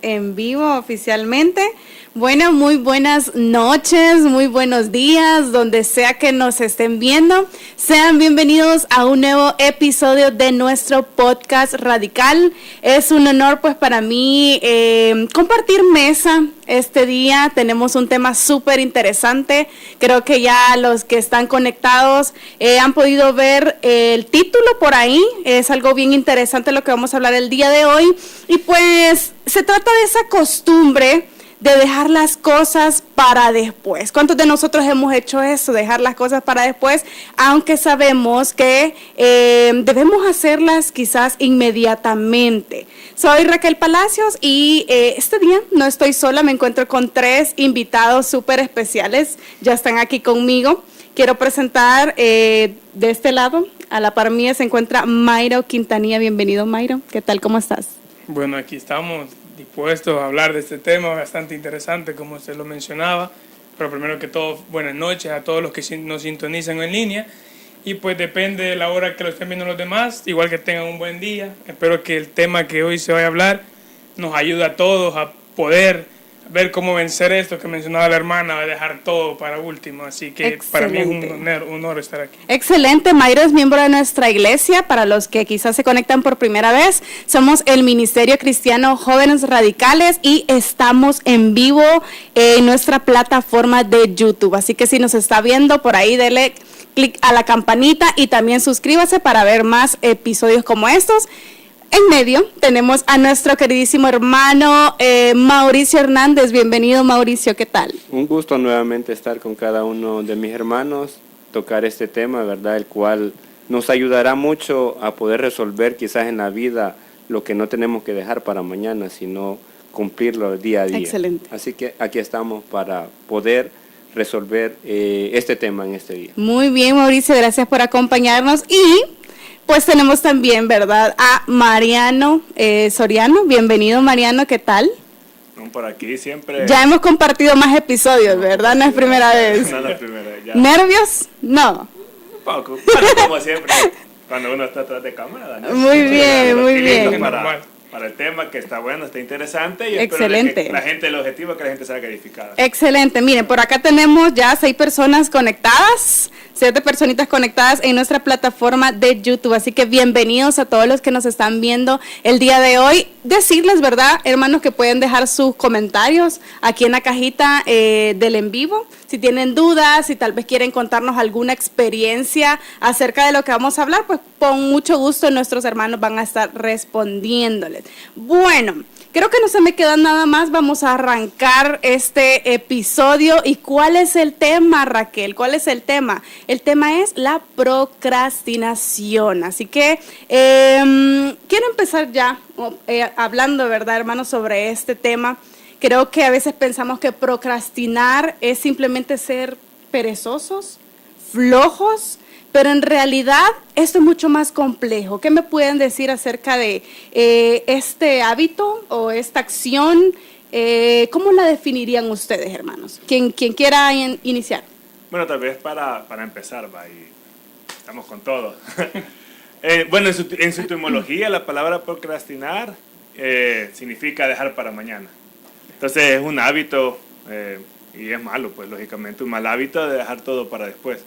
en vivo oficialmente. Bueno, muy buenas noches, muy buenos días, donde sea que nos estén viendo. Sean bienvenidos a un nuevo episodio de nuestro podcast Radical. Es un honor pues para mí compartir mesa este día. Tenemos un tema súper interesante. Creo que ya los que están conectados han podido ver el título por ahí. Es algo bien interesante lo que vamos a hablar el día de hoy. Y pues se trata de esa costumbre de dejar las cosas para después. ¿Cuántos de nosotros hemos hecho eso, dejar las cosas para después? Aunque sabemos que debemos hacerlas quizás inmediatamente. Soy Raquel Palacios y este día no estoy sola, me encuentro con 3 invitados súper especiales. Ya están aquí conmigo. Quiero presentar de este lado, a la par mía se encuentra Mayro Quintanilla. Bienvenido, Mayro. ¿Qué tal? ¿Cómo estás? Bueno, aquí estamos dispuestos a hablar de este tema bastante interesante, como usted lo mencionaba. Pero primero que todo, buenas noches a todos los que nos sintonizan en línea. Y pues depende de la hora que lo estén viendo los demás, igual que tengan un buen día. Espero que el tema que hoy se vaya a hablar nos ayude a todos a poder ver cómo vencer esto que mencionaba la hermana, de dejar todo para último. Así que excelente. Para mí es un honor estar aquí. Excelente. Mayro es miembro de nuestra iglesia. Para los que quizás se conectan por primera vez, somos el Ministerio Cristiano Jóvenes Radicales y estamos en vivo en nuestra plataforma de YouTube. Así que si nos está viendo por ahí, dele clic a la campanita y también suscríbase para ver más episodios como estos. En medio tenemos a nuestro queridísimo hermano Mauricio Hernández. Bienvenido, Mauricio, ¿qué tal? Un gusto nuevamente estar con cada uno de mis hermanos, tocar este tema, ¿verdad? El cual nos ayudará mucho a poder resolver quizás en la vida lo que no tenemos que dejar para mañana, sino cumplirlo día a día. Excelente. Así que aquí estamos para poder resolver este tema en este día. Muy bien, Mauricio, gracias por acompañarnos. Y pues tenemos también, ¿verdad?, a Mariano Soriano. Bienvenido, Mariano, ¿qué tal? Por aquí siempre. Ya hemos compartido más episodios, ¿verdad? No es primera vez. No es primera vez. Ya. ¿Nervios? No. Un poco. Bueno, como siempre, cuando uno está atrás de cámara. ¿No? Muy bien, muy bien. Para el tema que está bueno, está interesante. Y excelente. Que la gente, el objetivo es que la gente salga edificada. Excelente. Miren, por acá tenemos ya 6 personas conectadas. 7 personitas conectadas en nuestra plataforma de YouTube, así que bienvenidos a todos los que nos están viendo el día de hoy. Decirles, ¿verdad, hermanos, que pueden dejar sus comentarios aquí en la cajita del en vivo? Si tienen dudas, si tal vez quieren contarnos alguna experiencia acerca de lo que vamos a hablar, pues con mucho gusto nuestros hermanos van a estar respondiéndoles. Bueno, creo que no se me queda nada más, vamos a arrancar este episodio. ¿Y cuál es el tema, Raquel? ¿Cuál es el tema? El tema es la procrastinación. Así que quiero empezar ya hablando, ¿verdad, hermanos, sobre este tema? Creo que a veces pensamos que procrastinar es simplemente ser perezosos, flojos, pero en realidad esto es mucho más complejo. ¿Qué me pueden decir acerca de este hábito o esta acción? ¿Cómo la definirían ustedes, hermanos? ¿Quién quiera iniciar? Bueno, tal vez para empezar, y estamos con todo. Bueno, en su etimología, la palabra procrastinar significa dejar para mañana. Entonces es un hábito, y es malo, pues lógicamente, un mal hábito de dejar todo para después.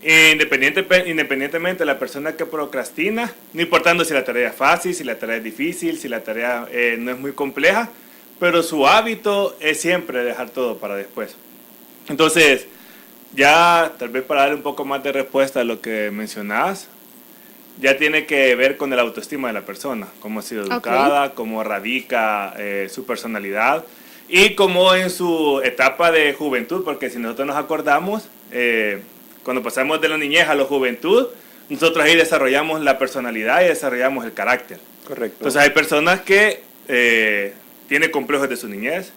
Independientemente de la persona que procrastina, no importando si la tarea es fácil, si la tarea es difícil, si la tarea no es muy compleja, pero su hábito es siempre dejar todo para después. Entonces, ya tal vez para darle un poco más de respuesta a lo que mencionabas, ya tiene que ver con el autoestima de la persona, cómo ha sido educada, okay, cómo radica su personalidad y cómo en su etapa de juventud, porque si nosotros nos acordamos, cuando pasamos de la niñez a la juventud, nosotros ahí desarrollamos la personalidad y desarrollamos el carácter. Correcto. Entonces hay personas que tienen complejos de su niñez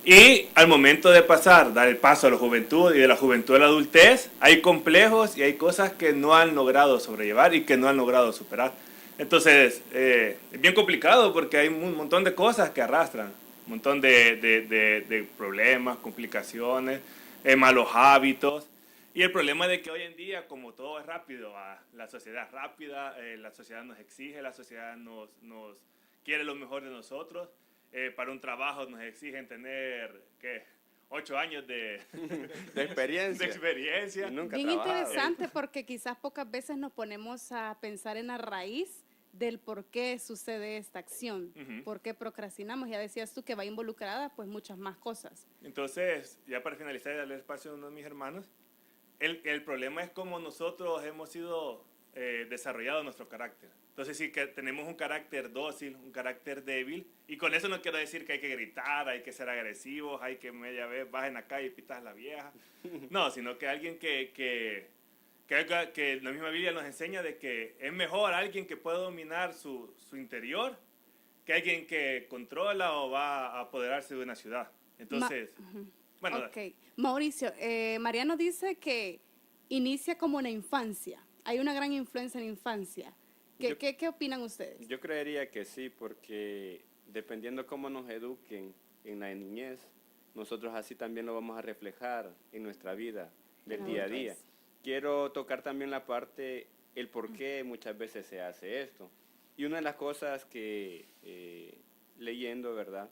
y al momento de dar el paso a la juventud y de la juventud a la adultez, hay complejos y hay cosas que no han logrado sobrellevar y que no han logrado superar. Entonces es bien complicado porque hay un montón de cosas que arrastran, un montón de problemas, complicaciones, malos hábitos. Y el problema de que hoy en día, como todo es rápido, la sociedad es rápida, la sociedad nos exige, la sociedad nos quiere lo mejor de nosotros. para un trabajo nos exigen tener, ¿qué? 8 años de experiencia. de experiencia. Y nunca Bien trabajaba. interesante porque quizás pocas veces nos ponemos a pensar en la raíz del por qué sucede esta acción, por qué procrastinamos. Ya decías tú que va involucrada pues muchas más cosas. Entonces, ya para finalizar y darle espacio a uno de mis hermanos, el problema es cómo nosotros hemos sido desarrollado nuestro carácter. Entonces, sí que tenemos un carácter dócil, un carácter débil, y con eso no quiero decir que hay que gritar, hay que ser agresivos, hay que media vez bajen acá y pitas a la vieja. No, sino que alguien que la misma Biblia nos enseña de que es mejor alguien que puede dominar su interior que alguien que controla o va a apoderarse de una ciudad. Entonces, bueno. Ok, Mauricio, Mariano dice que inicia como en la infancia. Hay una gran influencia en la infancia. ¿Qué opinan ustedes? Yo creería que sí, porque dependiendo cómo nos eduquen en la niñez, nosotros así también lo vamos a reflejar en nuestra vida del día a día. Quiero tocar también la parte, el por qué muchas veces se hace esto. Y una de las cosas que leyendo, ¿verdad?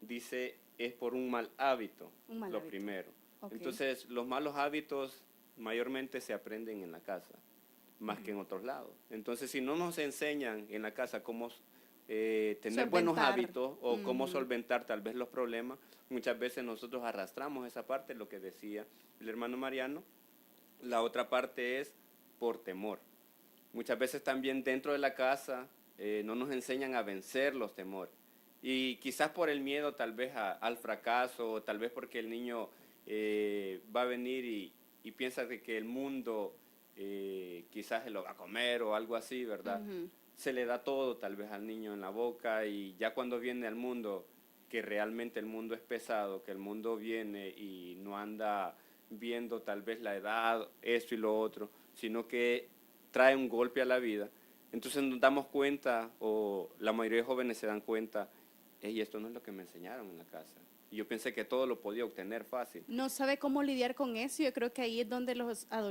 Dice, es por un mal hábito, lo primero. Okay. Entonces, los malos hábitos mayormente se aprenden en la casa, más que en otros lados. Entonces, si no nos enseñan en la casa cómo tener buenos hábitos o cómo solventar tal vez los problemas, muchas veces nosotros arrastramos esa parte, lo que decía el hermano Mariano. La otra parte es por temor. Muchas veces también dentro de la casa no nos enseñan a vencer los temores. Y quizás por el miedo tal vez al fracaso, o tal vez porque el niño va a venir y piensa que el mundo quizás se lo va a comer o algo así, ¿verdad? Se le da todo tal vez al niño en la boca, y ya cuando viene al mundo, que realmente el mundo es pesado, que el mundo viene y no anda viendo tal vez la edad, esto y lo otro, sino que trae un golpe a la vida. Entonces nos damos cuenta, o la mayoría de jóvenes se dan cuenta, y esto no es lo que me enseñaron en la casa. Y yo pensé que todo lo podía obtener fácil. No sabe cómo lidiar con eso. Yo creo que ahí es donde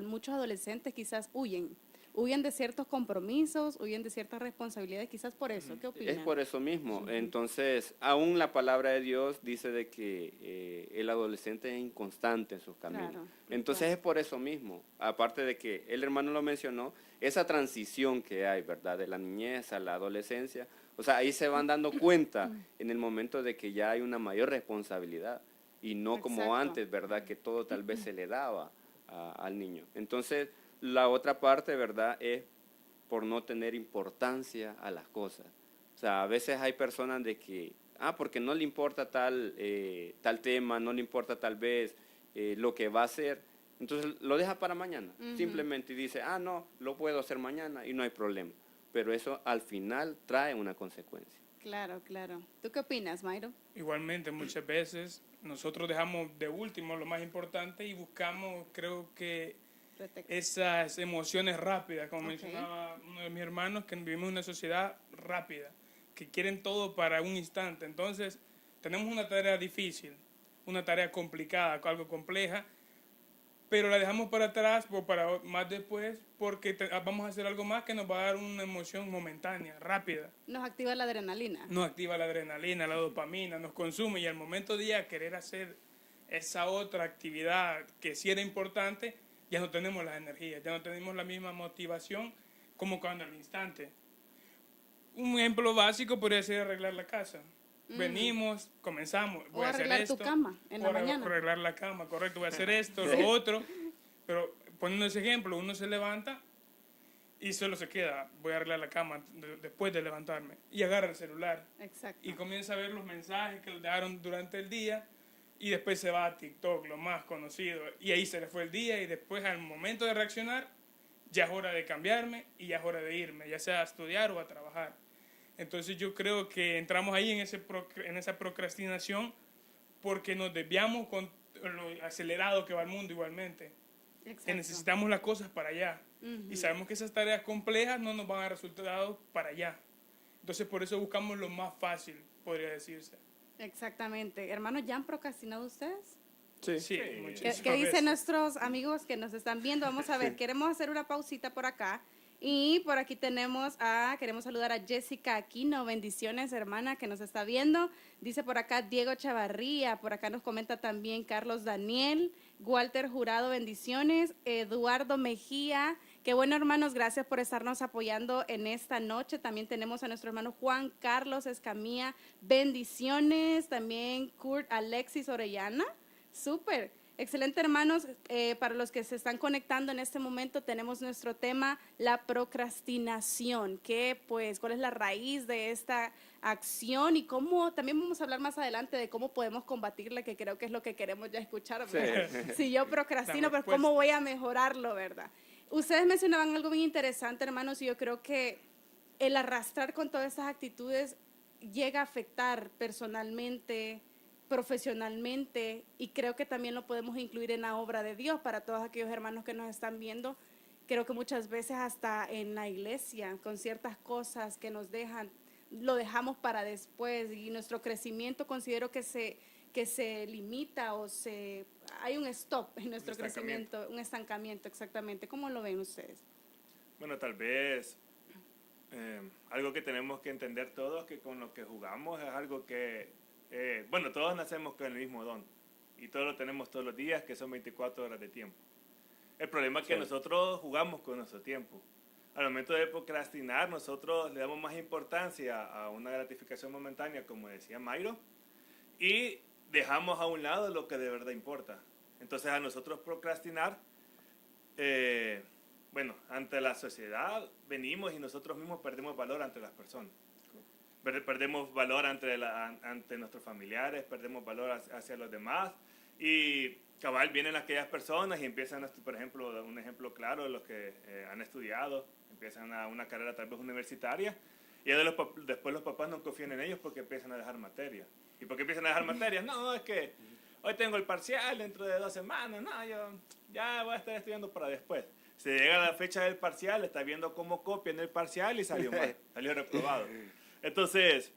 muchos adolescentes quizás huyen de ciertos compromisos, huyen de ciertas responsabilidades, quizás por eso. ¿Qué opinan? Es por eso mismo. Entonces, aún la palabra de Dios dice de que el adolescente es inconstante en sus caminos. Claro, Entonces es por eso mismo. Aparte de que el hermano lo mencionó, esa transición que hay, ¿verdad? De la niñez a la adolescencia. O sea, ahí se van dando cuenta en el momento de que ya hay una mayor responsabilidad. Y no como antes, ¿verdad? Que todo tal vez se le daba al niño. Entonces, la otra parte, ¿verdad?, es por no tener importancia a las cosas. O sea, a veces hay personas de que, porque no le importa tal tema, no le importa tal vez lo que va a hacer, entonces lo deja para mañana. Simplemente dice, no, lo puedo hacer mañana y no hay problema. Pero eso al final trae una consecuencia. Claro, claro. ¿Tú qué opinas, Mayro? Igualmente, muchas veces nosotros dejamos de último lo más importante y buscamos, creo que, esas emociones rápidas, como mencionaba uno de mis hermanos, que vivimos en una sociedad rápida, que quieren todo para un instante. Entonces, tenemos una tarea difícil, una tarea complicada, algo compleja, pero la dejamos para atrás o para más después, porque vamos a hacer algo más que nos va a dar una emoción momentánea, rápida. Nos activa la adrenalina. Nos activa la adrenalina, la dopamina, nos consume, y al momento de ya querer hacer esa otra actividad que sí era importante, ya no tenemos las energías, ya no tenemos la misma motivación como cuando al instante. Un ejemplo básico podría ser arreglar la casa. Venimos, comenzamos, voy a hacer esto. O arreglar tu cama en la mañana. Arreglar la cama, correcto, voy a hacer esto, lo otro. Pero poniendo ese ejemplo, uno se levanta y solo se queda, voy a arreglar la cama después de levantarme. Y agarra el celular. Exacto. Y comienza a ver los mensajes que le dejaron durante el día. Y después se va a TikTok, lo más conocido, y ahí se le fue el día, y después al momento de reaccionar, ya es hora de cambiarme y ya es hora de irme, ya sea a estudiar o a trabajar. Entonces yo creo que entramos ahí en esa procrastinación porque nos desviamos con lo acelerado que va el mundo igualmente. Exacto. Que necesitamos las cosas para allá. Y sabemos que esas tareas complejas no nos van a dar resultados para allá. Entonces por eso buscamos lo más fácil, podría decirse. Exactamente. Hermanos, ¿ya han procrastinado ustedes? Sí, ¿Qué dicen nuestros amigos que nos están viendo? Vamos a ver, queremos hacer una pausita por acá Y por aquí queremos saludar a Jessica Aquino, bendiciones hermana que nos está viendo. Dice por acá Diego Chavarría, por acá nos comenta también Carlos Daniel, Walter Jurado, bendiciones, Eduardo Mejía. Qué bueno hermanos, gracias por estarnos apoyando en esta noche. También tenemos a nuestro hermano Juan Carlos Escamilla, bendiciones. También Kurt Alexis Orellana, súper. Excelente hermanos, para los que se están conectando en este momento tenemos nuestro tema, la procrastinación, cuál es la raíz de esta acción y cómo, también vamos a hablar más adelante de cómo podemos combatirla, que creo que es lo que queremos ya escuchar, ¿verdad? Sí. Si yo procrastino, pues cómo voy a mejorarlo, ¿verdad? Ustedes mencionaban algo bien interesante hermanos y yo creo que el arrastrar con todas estas actitudes llega a afectar personalmente, profesionalmente, y creo que también lo podemos incluir en la obra de Dios para todos aquellos hermanos que nos están viendo. Creo que muchas veces hasta en la iglesia, con ciertas cosas que nos dejan, lo dejamos para después y nuestro crecimiento considero que se limita hay un stop en nuestro crecimiento, un estancamiento exactamente. ¿Cómo lo ven ustedes? Bueno, tal vez algo que tenemos que entender todos, que con lo que jugamos es algo que todos nacemos con el mismo don y todos lo tenemos todos los días, que son 24 horas de tiempo. El problema es que nosotros jugamos con nuestro tiempo. Al momento de procrastinar, nosotros le damos más importancia a una gratificación momentánea, como decía Mayro, y dejamos a un lado lo que de verdad importa. Entonces, a nosotros procrastinar, ante la sociedad venimos y nosotros mismos perdemos valor ante las personas. Perdemos valor ante nuestros familiares, perdemos valor hacia los demás y cabal vienen aquellas personas y empiezan, por ejemplo, un ejemplo claro de los que han estudiado, empiezan una carrera tal vez universitaria y después los papás no confían en ellos porque empiezan a dejar materias. ¿Y por qué empiezan a dejar materias? No, es que hoy tengo el parcial dentro de 2 semanas, no, yo ya voy a estar estudiando para después. Se llega a la fecha del parcial, está viendo cómo copian el parcial y salió mal, salió reprobado. Entonces,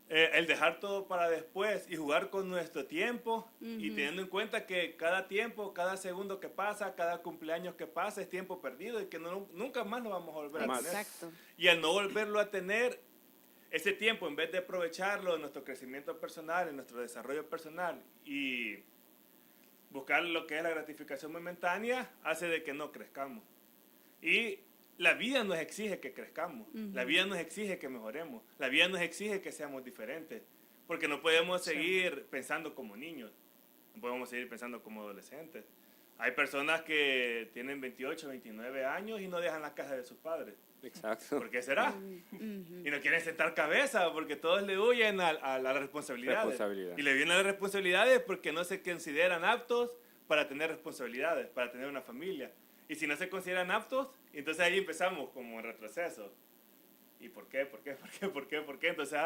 el dejar todo para después y jugar con nuestro tiempo y teniendo en cuenta que cada tiempo, cada segundo que pasa, cada cumpleaños que pasa es tiempo perdido y que nunca más lo vamos a volver a tener. Exacto. Y al no volverlo a tener, ese tiempo, en vez de aprovecharlo en nuestro crecimiento personal, en nuestro desarrollo personal y buscar lo que es la gratificación momentánea, hace de que no crezcamos. Y la vida nos exige que crezcamos, la vida nos exige que mejoremos, la vida nos exige que seamos diferentes, porque no podemos seguir pensando como niños, no podemos seguir pensando como adolescentes. Hay personas que tienen 28, 29 años y no dejan la casa de sus padres. Exacto. ¿Por qué será? Y no quieren sentar cabeza porque todos le huyen a las responsabilidades. Y le vienen las responsabilidades porque no se consideran aptos para tener responsabilidades, para tener una familia. Y si no se consideran aptos, entonces ahí empezamos como en retroceso. ¿Y por qué? ¿Por qué? ¿Por qué? ¿Por qué? ¿Por qué? Entonces,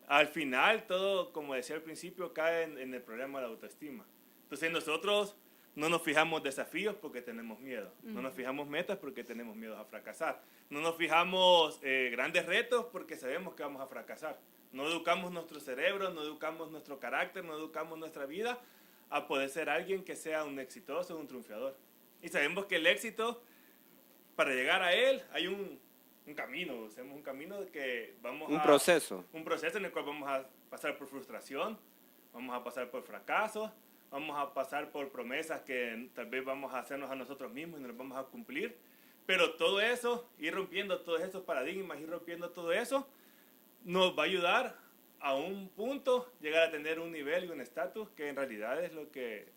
al final, todo, como decía al principio, cae en el problema de la autoestima. Entonces, nosotros no nos fijamos desafíos porque tenemos miedo. No nos fijamos metas porque tenemos miedo a fracasar. No nos fijamos grandes retos porque sabemos que vamos a fracasar. No educamos nuestro cerebro, no educamos nuestro carácter, no educamos nuestra vida a poder ser alguien que sea un exitoso, un triunfador. Y sabemos que el éxito, para llegar a él, hay un camino. Hacemos un camino que vamos un proceso en el cual vamos a pasar por frustración, vamos a pasar por fracasos, vamos a pasar por promesas que tal vez vamos a hacernos a nosotros mismos y no las vamos a cumplir. Pero todo eso, ir rompiendo todos esos paradigmas, ir rompiendo todo eso, nos va a ayudar a un punto, llegar a tener un nivel y un estatus que en realidad es lo que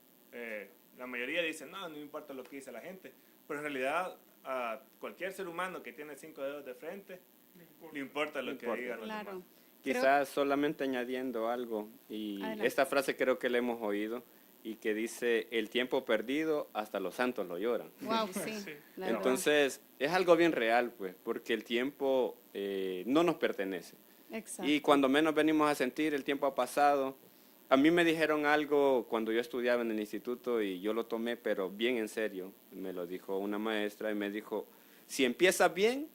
la mayoría dice, no me importa lo que dice la gente. Pero en realidad a cualquier ser humano que tiene 5 dedos de frente, le importa lo que digan los demás. Quizás solamente añadiendo algo, y Adelante. esta frase creo que la hemos oído, y que dice, el tiempo perdido, hasta los santos lo lloran. Wow, sí. La verdad. Entonces, es algo bien real, pues, porque el tiempo no nos pertenece. Exacto. Y cuando menos venimos a sentir, el tiempo ha pasado. A mí me dijeron algo cuando yo estudiaba en el instituto y yo lo tomé, pero bien en serio. Me lo dijo una maestra y me dijo, si empiezas bien,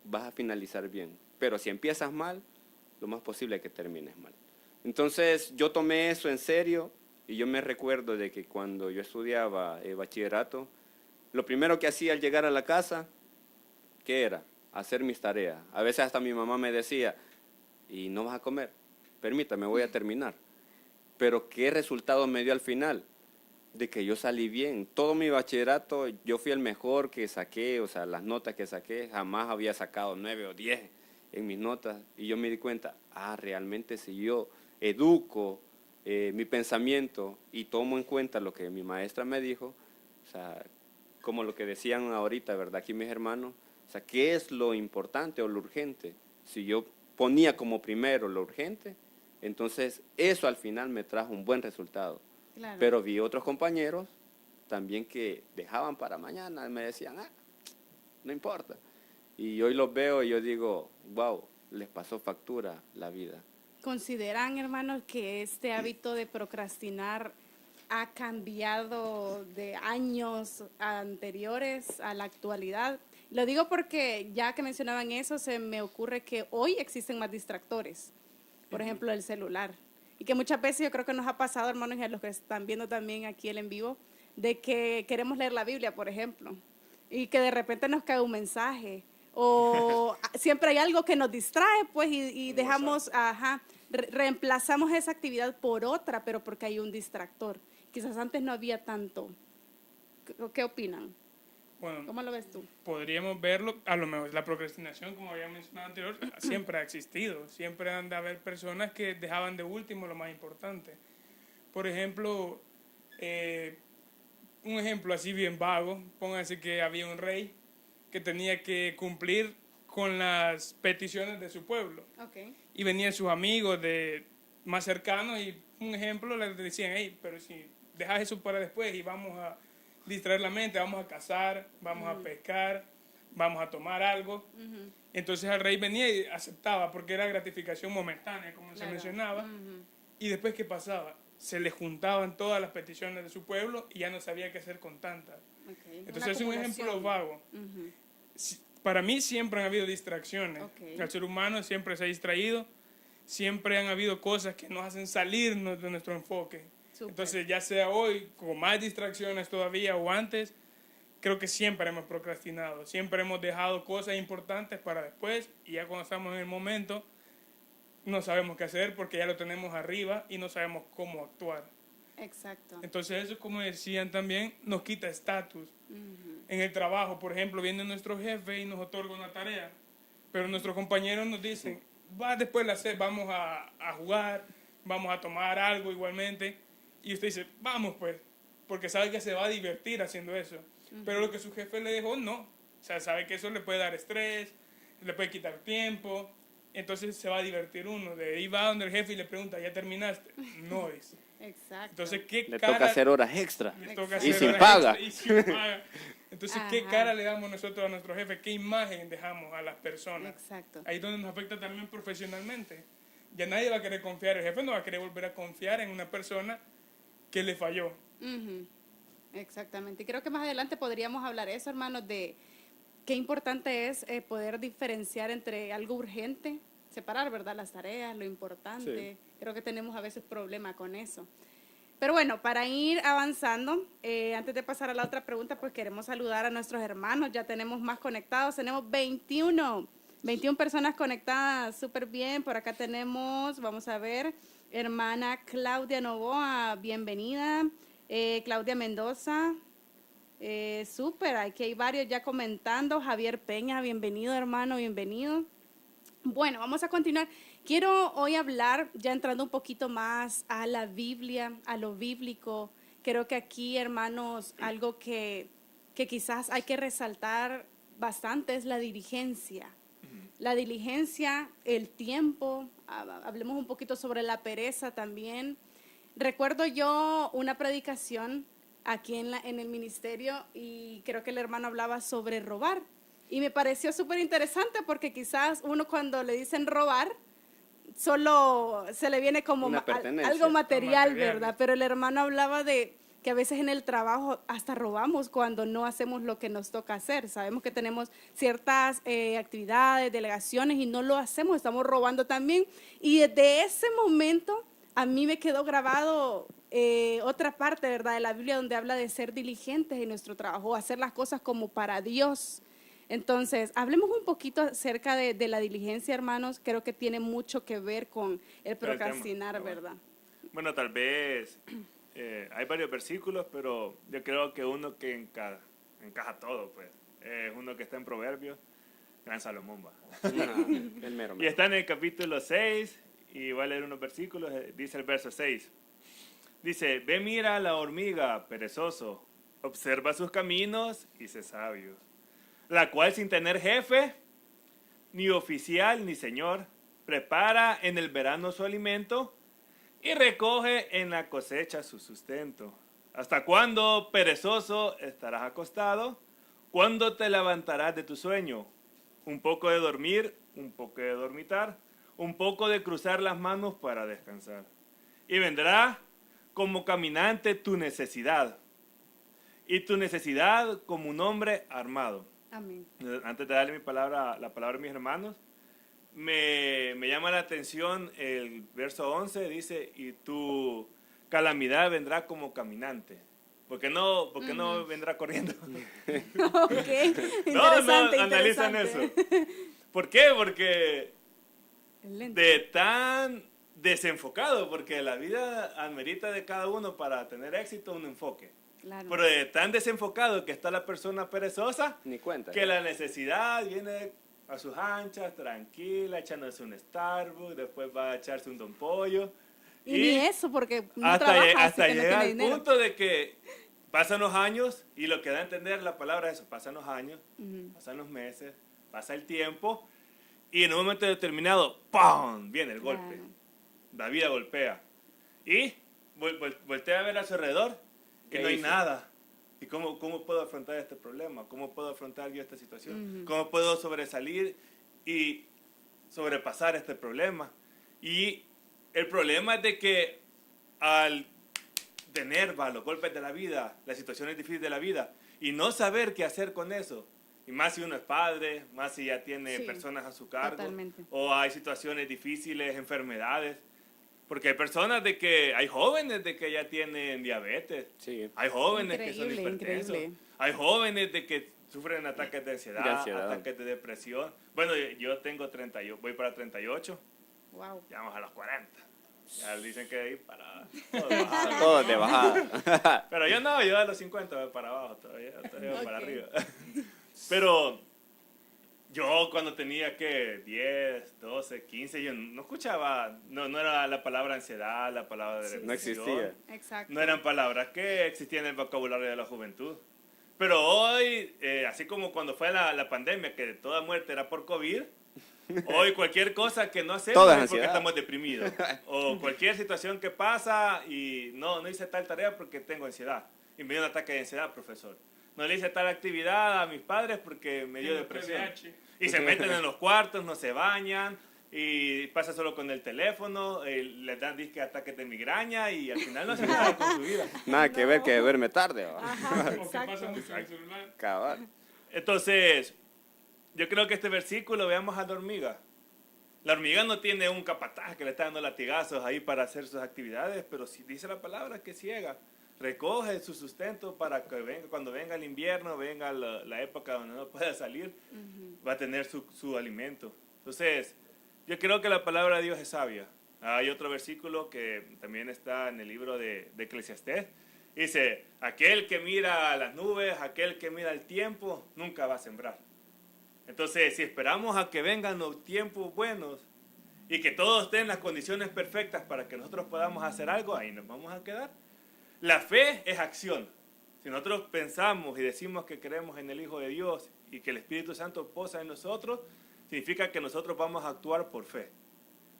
vas a finalizar bien. Pero si empiezas mal, lo más posible es que termines mal. Entonces, yo tomé eso en serio. Y yo me recuerdo de que cuando yo estudiaba bachillerato, lo primero que hacía al llegar a la casa ¿Qué era? Hacer mis tareas. A veces hasta mi mamá me decía, ¿y no vas a comer? Permítame, voy a terminar. Pero ¿qué resultado me dio al final? De que yo salí bien. Todo mi bachillerato, yo fui el mejor que saqué, o sea, las notas que saqué, jamás había sacado 9 o 10 en mis notas. Y yo me di cuenta, realmente si yo educo mi pensamiento y tomo en cuenta lo que mi maestra me dijo, o sea, como lo que decían ahorita, ¿verdad? Aquí mis hermanos, o sea, ¿qué es lo importante o lo urgente? Si yo ponía como primero lo urgente, entonces eso al final me trajo un buen resultado. Claro. Pero vi otros compañeros también que dejaban para mañana, me decían, no importa. Y hoy los veo y yo digo, wow, les pasó factura la vida. ¿Consideran, hermanos, que este hábito de procrastinar ha cambiado de años anteriores a la actualidad? Lo digo porque ya que mencionaban eso, se me ocurre que hoy existen más distractores. Por ejemplo, el celular. Y que muchas veces yo creo que nos ha pasado, hermanos, y a los que están viendo también aquí el en vivo, de que queremos leer la Biblia, por ejemplo, y que de repente nos cae un mensaje. O siempre hay algo que nos distrae, pues, y dejamos, reemplazamos esa actividad por otra, pero porque hay un distractor. Quizás antes no había tanto. ¿Qué opinan? Bueno, ¿Cómo lo ves tú? podríamos verlo, a lo mejor la procrastinación, como había mencionado anterior, siempre ha existido. Siempre han de haber personas que dejaban de último lo más importante. Por ejemplo, un ejemplo así bien vago, pónganse que había un rey que tenía que cumplir con las peticiones de su pueblo. Okay. Y venían sus amigos más cercanos y un ejemplo les decían, hey, pero si dejas eso para después y vamos a distraer la mente, vamos a cazar, vamos a pescar, vamos a tomar algo. Entonces el rey venía y aceptaba porque era gratificación momentánea, como se mencionaba. Y después, ¿qué pasaba? Se le juntaban todas las peticiones de su pueblo y ya no sabía qué hacer con tantas. Okay. Entonces es un ejemplo vago. Para mí siempre han habido distracciones. Okay. El ser humano siempre se ha distraído, siempre han habido cosas que nos hacen salirnos de nuestro enfoque. Super. Entonces, ya sea hoy, con más distracciones todavía o antes, creo que siempre hemos procrastinado, siempre hemos dejado cosas importantes para después y ya cuando estamos en el momento no sabemos qué hacer porque ya lo tenemos arriba y no sabemos cómo actuar. Exacto. Entonces eso, como decían también, nos quita estatus. En el trabajo, por ejemplo, viene nuestro jefe y nos otorga una tarea, pero nuestros compañeros nos dicen, después de la hacer, vamos a jugar, vamos a tomar algo igualmente. Y usted dice, vamos pues, porque sabe que se va a divertir haciendo eso. Pero lo que su jefe le dejó, no. O sea, sabe que eso le puede dar estrés, le puede quitar tiempo, entonces se va a divertir uno. De ahí va donde el jefe y le pregunta, ¿ya terminaste? No dice. Exacto. Entonces, ¿qué Le cara? toca hacer horas extra. Le toca Y hacer sin horas paga. extra y sin paga. Entonces, ¿qué cara le damos nosotros a nuestro jefe? ¿Qué imagen dejamos a las personas? Exacto. Ahí es donde nos afecta también profesionalmente. Ya nadie va a querer confiar, el jefe no va a querer volver a confiar en una persona que le falló. Exactamente. Y creo que más adelante podríamos hablar eso, hermanos, de qué importante es poder diferenciar entre algo urgente, separar, ¿verdad?, las tareas, lo importante. Sí. Creo que tenemos a veces problema con eso. Pero bueno, para ir avanzando, antes de pasar a la otra pregunta, pues queremos saludar a nuestros hermanos. Ya tenemos más conectados, tenemos 21 personas conectadas, súper bien. Por acá tenemos, vamos a ver, hermana Claudia Novoa, bienvenida. Claudia Mendoza, súper, aquí hay varios ya comentando. Javier Peña, bienvenido hermano, bienvenido. Bueno, vamos a continuar. Quiero hoy hablar, ya entrando un poquito más a la Biblia, a lo bíblico. Creo que aquí, hermanos, algo que quizás hay que resaltar bastante es la diligencia. La diligencia, el tiempo, hablemos un poquito sobre la pereza también. Recuerdo yo una predicación aquí en el ministerio y creo que el hermano hablaba sobre robar. Y me pareció súper interesante porque quizás uno cuando le dicen robar, solo se le viene como algo material, ¿verdad? Pero el hermano hablaba de que a veces en el trabajo hasta robamos cuando no hacemos lo que nos toca hacer. Sabemos que tenemos ciertas actividades, delegaciones y no lo hacemos, estamos robando también. Y desde ese momento a mí me quedó grabado otra parte, ¿verdad?, de la Biblia donde habla de ser diligentes en nuestro trabajo, hacer las cosas como para Dios. Entonces, hablemos un poquito acerca de la diligencia, hermanos. Creo que tiene mucho que ver con el Con el tema. procrastinar, Bueno. ¿verdad? Bueno, tal vez hay varios versículos, pero yo creo que uno que encaja todo, pues, es uno que está en Proverbios, Gran Salomón, va. El mero Y mero. está en el capítulo 6, y voy a leer unos versículos, dice el verso 6. Dice, ve mira a la hormiga, perezoso, observa sus caminos y sé sabio, la cual sin tener jefe, ni oficial, ni señor, prepara en el verano su alimento y recoge en la cosecha su sustento. ¿Hasta cuándo, perezoso, estarás acostado? ¿Cuándo te levantarás de tu sueño? Un poco de dormir, un poco de dormitar, un poco de cruzar las manos para descansar. Y vendrá como caminante tu necesidad, y tu necesidad como un hombre armado. Amén. Antes de darle la palabra a mis hermanos, me llama la atención el verso 11, dice, y tu calamidad vendrá como caminante. ¿Por qué no vendrá corriendo? Ok, interesante, Analizan interesante. eso. ¿Por qué? Porque Es lento. de tan desenfocado, porque la vida amerita de cada uno para tener éxito un enfoque. Claro. Pero de tan desenfocado que está la persona perezosa, Ni cuenta. que la necesidad viene a sus anchas, tranquila, echándose un Starbucks, después va a echarse un Don Pollo. Y ni eso, porque no hasta trabaja, así hasta que no llega tiene al dinero. punto de que pasan los años, y lo que da a entender la palabra es eso, pasan los años, pasan los meses, pasa el tiempo, y en un momento determinado, ¡pum!, viene el golpe. Claro. La vida golpea. Y voltea a ver a su alrededor, que ¿Qué no hay hice? nada. ¿Y cómo puedo afrontar este problema? ¿Cómo puedo afrontar yo esta situación? ¿Cómo puedo sobresalir y sobrepasar este problema? Y el problema es de que al tener los golpes de la vida, las situaciones difíciles de la vida, y no saber qué hacer con eso, y más si uno es padre, más si ya tiene Sí, personas a su cargo, totalmente. o hay situaciones difíciles, enfermedades, porque hay personas hay jóvenes de que ya tienen diabetes, Sí. hay jóvenes que son Increíble, hipertensos, increíble. hay jóvenes de que sufren ataques de ansiedad, De ansiedad. ataques de depresión. Bueno, yo tengo 30, yo voy para 38, Wow. ya vamos a los 40. Ya dicen que ahí para... Todos de bajada. Pero yo no, yo a los 50 voy para abajo, todavía voy para Ok. arriba. Pero yo cuando tenía que 10, 12, 15, yo no escuchaba, no era la palabra ansiedad, la palabra de No existía. Exacto. No eran palabras que existían en el vocabulario de la juventud. Pero hoy, así como cuando fue la pandemia, que toda muerte era por COVID, hoy cualquier cosa que no hacemos Todo es es porque ansiedad. estamos deprimidos. O cualquier situación que pasa y no hice tal tarea porque tengo ansiedad. Y me dio un ataque de ansiedad, profesor. No le hice tal actividad a mis padres porque me dio Tengo depresión. TDAH. Y se meten en los cuartos, no se bañan, y pasa solo con el teléfono, les dan disque ataques de migraña y al final no hacen nada con su vida. Nada que ver que duerme tarde. ¿va? Ajá, O que pasa exacto. mucho en el celular. Cabal. Entonces, yo creo que este versículo, veamos a la hormiga. La hormiga no tiene un capataz que le está dando latigazos ahí para hacer sus actividades, pero si dice la palabra que ciega, recoge su sustento para que cuando venga el invierno, venga la época donde no pueda salir, va a tener su alimento. Entonces, yo creo que la palabra de Dios es sabia. Hay otro versículo que también está en el libro de Eclesiastés. Dice, aquel que mira a las nubes, aquel que mira el tiempo, nunca va a sembrar. Entonces, si esperamos a que vengan los tiempos buenos y que todo esté en las condiciones perfectas para que nosotros podamos hacer algo, ahí nos vamos a quedar. La fe es acción. Si nosotros pensamos y decimos que creemos en el Hijo de Dios y que el Espíritu Santo posa en nosotros, significa que nosotros vamos a actuar por fe.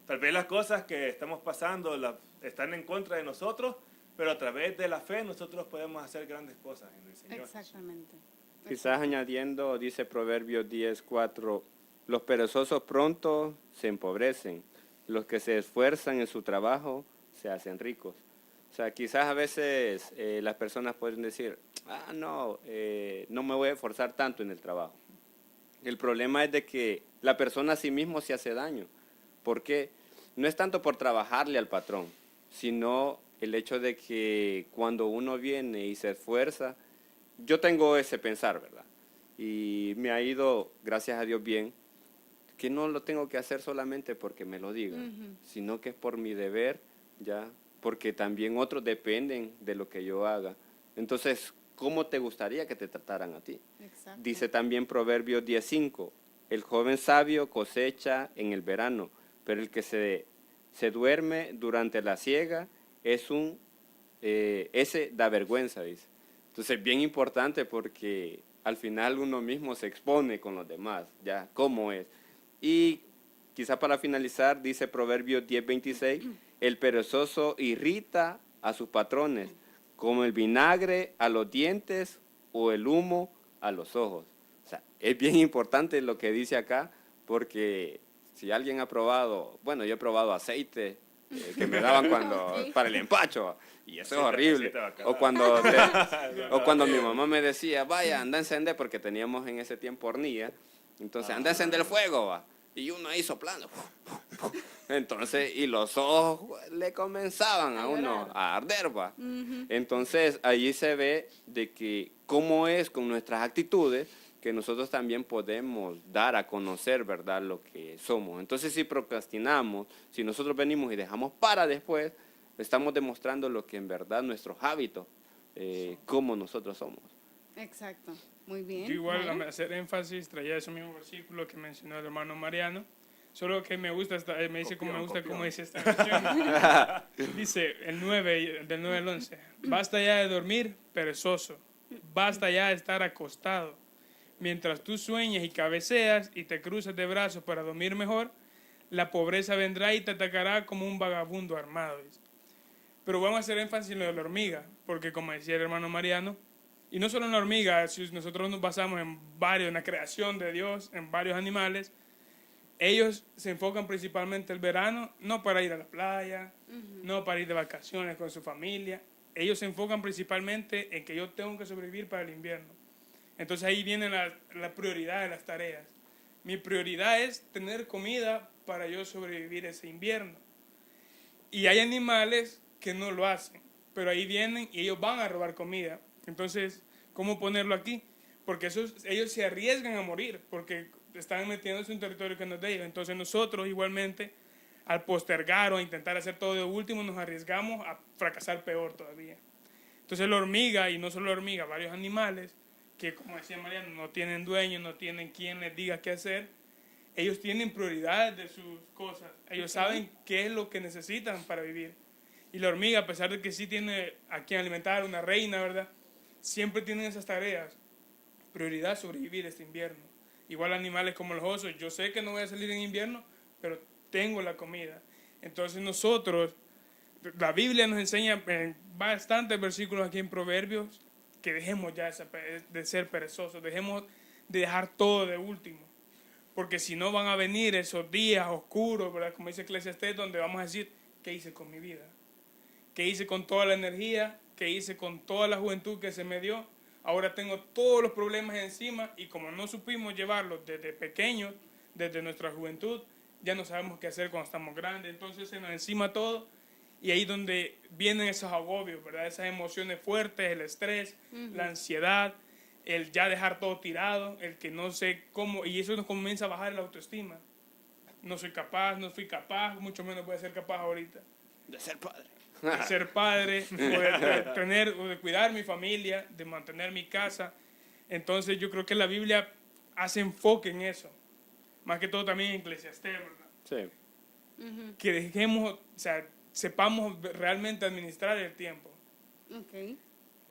Tal vez las cosas que estamos pasando están en contra de nosotros, pero a través de la fe nosotros podemos hacer grandes cosas en el Señor. Exactamente. Quizás añadiendo, dice Proverbios 10:4, los perezosos pronto se empobrecen, los que se esfuerzan en su trabajo se hacen ricos. O sea, quizás a veces las personas pueden decir, no me voy a esforzar tanto en el trabajo. El problema es de que la persona a sí mismo se hace daño. ¿Por qué? No es tanto por trabajarle al patrón, sino el hecho de que cuando uno viene y se esfuerza, yo tengo ese pensar, ¿verdad? y me ha ido, gracias a Dios, bien, que no lo tengo que hacer solamente porque me lo digan, sino que es por mi deber, ya, porque también otros dependen de lo que yo haga. Entonces, ¿cómo te gustaría que te trataran a ti? Exacto. Dice también Proverbios 10:5, el joven sabio cosecha en el verano, pero el que se duerme durante la siega ese da vergüenza, dice. Entonces, bien importante porque al final uno mismo se expone con los demás, ya, cómo es. Y quizá para finalizar, dice Proverbios 10:26, el perezoso irrita a sus patrones, como el vinagre a los dientes o el humo a los ojos. O sea, es bien importante lo que dice acá, porque si alguien ha probado, bueno, yo he probado aceite que me daban para el empacho, y eso es horrible. O cuando mi mamá me decía, vaya, anda a encender, porque teníamos en ese tiempo hornilla, entonces anda a encender el fuego, va. Y uno ahí soplando. Entonces, y los ojos le comenzaban a uno a arder, va. Entonces, allí se ve de que cómo es con nuestras actitudes que nosotros también podemos dar a conocer, ¿verdad?, lo que somos. Entonces, si procrastinamos, si nosotros venimos y dejamos para después, estamos demostrando lo que en verdad nuestros hábitos, cómo nosotros somos. Exacto, muy bien. Yo igual, Bueno. a hacer énfasis, traía ese mismo versículo que mencionó el hermano Mariano, solo que me gusta, me dice cómo me gusta cómo dice esta versión. Dice el 9, del 9 al 11, basta ya de dormir, perezoso, basta ya de estar acostado. Mientras tú sueñas y cabeceas y te cruzas de brazos para dormir mejor, la pobreza vendrá y te atacará como un vagabundo armado. Dice. Pero vamos a hacer énfasis en lo de la hormiga, porque como decía el hermano Mariano, y no solo en la hormiga, si nosotros nos basamos en la creación de Dios, en varios animales, ellos se enfocan principalmente el verano, no para ir a la playa, no para ir de vacaciones con su familia, ellos se enfocan principalmente en que yo tengo que sobrevivir para el invierno. Entonces ahí viene la prioridad de las tareas. Mi prioridad es tener comida para yo sobrevivir ese invierno. Y hay animales que no lo hacen, pero ahí vienen y ellos van a robar comida. Entonces, ¿cómo ponerlo aquí? Porque ellos se arriesgan a morir, porque están metiéndose en un territorio que no es de ellos. Entonces nosotros igualmente, al postergar o intentar hacer todo de último, nos arriesgamos a fracasar peor todavía. Entonces la hormiga, y no solo la hormiga, varios animales, que como decía Mariano, no tienen dueño, no tienen quien les diga qué hacer, ellos tienen prioridades de sus cosas. Ellos saben qué es lo que necesitan para vivir. Y la hormiga, a pesar de que sí tiene a quien alimentar, una reina, ¿verdad?, siempre tienen esas tareas. Prioridad, sobrevivir este invierno. Igual animales como los osos, yo sé que no voy a salir en invierno, pero tengo la comida. Entonces nosotros, la Biblia nos enseña en bastantes versículos aquí en Proverbios, que dejemos ya de ser perezosos, dejemos de dejar todo de último. Porque si no van a venir esos días oscuros, ¿verdad?, como dice Eclesiastés, donde vamos a decir, ¿qué hice con mi vida? ¿Qué hice con toda la energía? ¿Qué hice con toda la juventud que se me dio? Ahora tengo todos los problemas encima y como no supimos llevarlos desde pequeños, desde nuestra juventud, ya no sabemos qué hacer cuando estamos grandes. Entonces se nos encima todo y ahí es donde vienen esos agobios, ¿verdad? Esas emociones fuertes, el estrés, la ansiedad, el ya dejar todo tirado, el que no sé cómo, y eso nos comienza a bajar la autoestima. No soy capaz, no fui capaz, mucho menos voy a ser capaz ahorita. De ser padre. De ser padre, o de cuidar mi familia, de mantener mi casa. Entonces yo creo que la Biblia hace enfoque en eso. Más que todo también en Eclesiastés, ¿verdad? Sí. Que dejemos, o sea, sepamos realmente administrar el tiempo.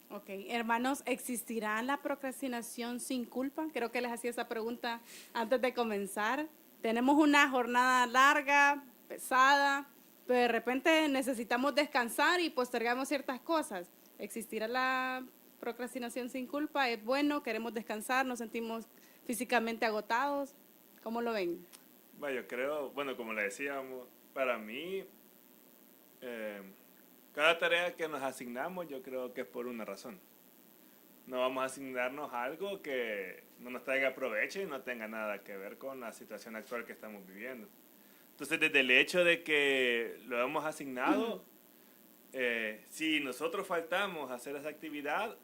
Ok. Hermanos, ¿existirá la procrastinación sin culpa? Creo que les hacía esa pregunta antes de comenzar. Tenemos una jornada larga, pesada, pero de repente necesitamos descansar y postergamos ciertas cosas. ¿Existirá la procrastinación sin culpa? ¿Es bueno? ¿Queremos descansar? ¿Nos sentimos físicamente agotados? ¿Cómo lo ven? Bueno, yo creo, bueno, como le decíamos, para mí, cada tarea que nos asignamos yo creo que es por una razón. No vamos a asignarnos algo que no nos traiga provecho y no tenga nada que ver con la situación actual que estamos viviendo. Entonces, desde el hecho de que lo hemos asignado, si nosotros faltamos a hacer esa actividad,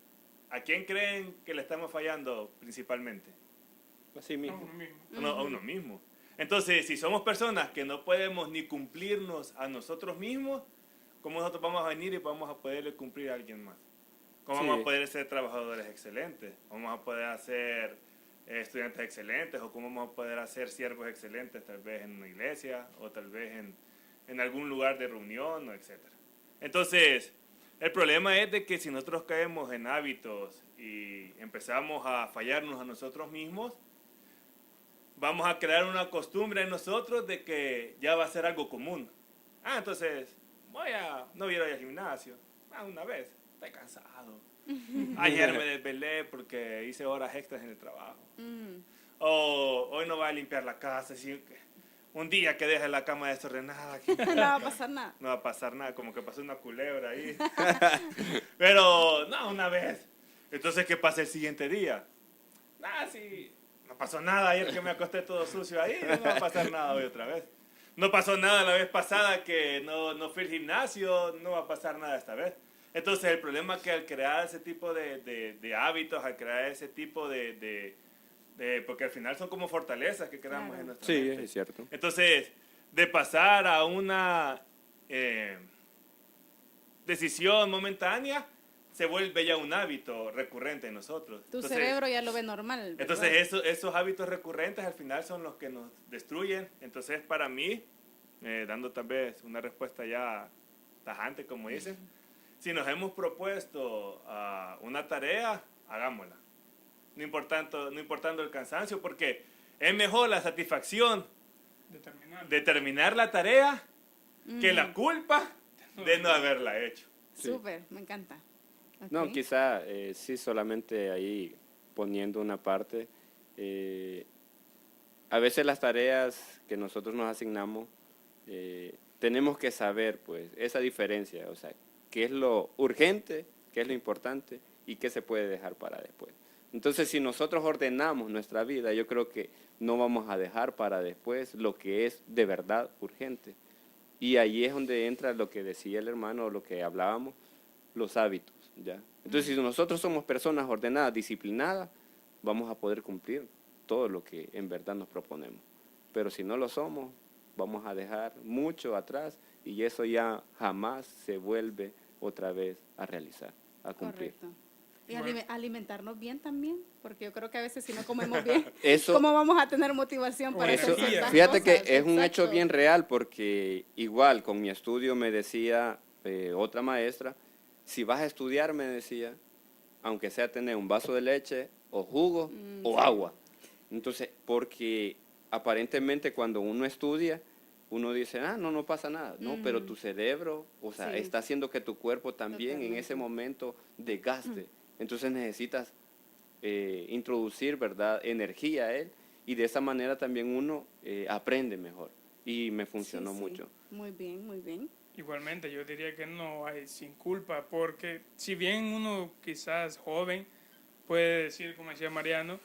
¿a quién creen que le estamos fallando principalmente? Así No, mismo. uno mismo. A uno mismo. Entonces, si somos personas que no podemos ni cumplirnos a nosotros mismos, ¿cómo nosotros vamos a venir y vamos a poderle cumplir a alguien más? ¿Cómo Sí. vamos a poder ser trabajadores excelentes? ¿Cómo vamos a poder hacer estudiantes excelentes? ¿O cómo vamos a poder hacer siervos excelentes tal vez en una iglesia o tal vez en algún lugar de reunión, o etcétera? Entonces, el problema es de que si nosotros caemos en hábitos y empezamos a fallarnos a nosotros mismos, vamos a crear una costumbre en nosotros de que ya va a ser algo común. Entonces, no voy a ir al gimnasio. Una vez, estoy cansado. Ayer me desvelé porque hice horas extras en el trabajo. O hoy no voy a limpiar la casa. Así que un día que deje la cama desordenada. No va a pasar nada. No va a pasar nada, como que pasó una culebra ahí. Pero, no, una vez. Entonces, ¿qué pasa el siguiente día? Sí, no pasó nada ayer que me acosté todo sucio ahí, no va a pasar nada hoy otra vez. No pasó nada la vez pasada que no fui al gimnasio, no va a pasar nada esta vez. Entonces, el problema es que al crear ese tipo de hábitos, al crear ese tipo porque al final son como fortalezas que creamos Claro. en nuestra Sí, mente. es cierto. Entonces, de pasar a una decisión momentánea, se vuelve ya un hábito recurrente en nosotros. Tu Entonces, cerebro ya lo ve normal. ¿verdad? entonces esos hábitos recurrentes al final son los que nos destruyen. Entonces, para mí, dando tal vez una respuesta ya tajante, como dicen, si nos hemos propuesto una tarea, hagámosla. No importando el cansancio, porque es mejor la satisfacción Determinante. de terminar la tarea que la culpa de no haberla hecho. Súper, me encanta. No, Ok. quizá sí, solamente ahí poniendo una parte. A veces las tareas que nosotros nos asignamos, tenemos que saber pues esa diferencia, o sea, qué es lo urgente, qué es lo importante y qué se puede dejar para después. Entonces, si nosotros ordenamos nuestra vida, yo creo que no vamos a dejar para después lo que es de verdad urgente. Y ahí es donde entra lo que decía el hermano, lo que hablábamos, los hábitos, ¿ya? Entonces, si nosotros somos personas ordenadas, disciplinadas, vamos a poder cumplir todo lo que en verdad nos proponemos. Pero si no lo somos, vamos a dejar mucho atrás y eso ya jamás se vuelve otra vez a realizar, a cumplir. Correcto. Y Bueno. alimentarnos bien también, porque yo creo que a veces si no comemos bien, Eso- ¿cómo vamos a tener motivación para Eso, hacer ciertas fíjate que cosas? es un hecho Exacto. bien real porque igual con mi estudio me decía otra maestra, si vas a estudiar, me decía, aunque sea tener un vaso de leche o jugo o agua. Entonces, porque aparentemente cuando uno estudia, uno dice, no pasa nada. No, pero tu cerebro, o sea, Sí. está haciendo que tu cuerpo también en ese Totalmente. momento desgaste. Entonces necesitas introducir, ¿verdad?, energía a él y de esa manera también uno aprende mejor. Y me funcionó Sí, sí. mucho. Muy bien, muy bien. Igualmente, yo diría que no hay sin culpa, porque si bien uno quizás joven puede decir, como decía Mariano,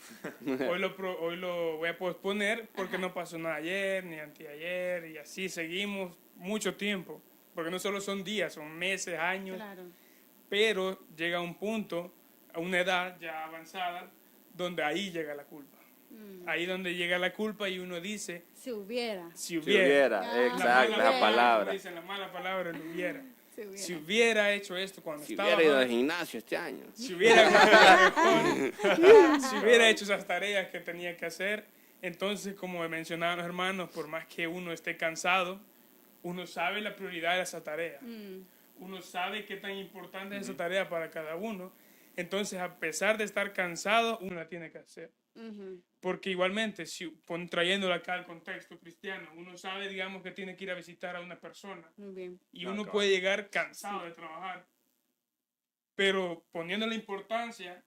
hoy lo voy a posponer porque no pasó nada ayer ni anteayer y así seguimos mucho tiempo, porque no solo son días, son meses, años, Claro. pero llega un punto, a una edad ya avanzada, donde ahí llega la culpa. Ahí donde llega la culpa y uno dice, Si hubiera. si Si hubiera, hubiera, Ah, exacto, mala esa palabra. dicen la mala palabra, el hubiera. Si hubiera. Si hubiera hecho esto cuando Si estaba hubiera ido al joven, gimnasio este año. si hubiera, si hubiera hecho esas tareas que tenía que hacer, entonces, como mencionaban los hermanos, por más que uno esté cansado, uno sabe la prioridad de esa tarea. Uno sabe qué tan importante es esa tarea para cada uno. Entonces, a pesar de estar cansado, uno la tiene que hacer. Porque igualmente, trayéndolo acá al contexto cristiano, uno sabe, digamos, que tiene que ir a visitar a una persona. Muy bien. Y uno puede llegar cansado de trabajar. Pero poniendo la importancia,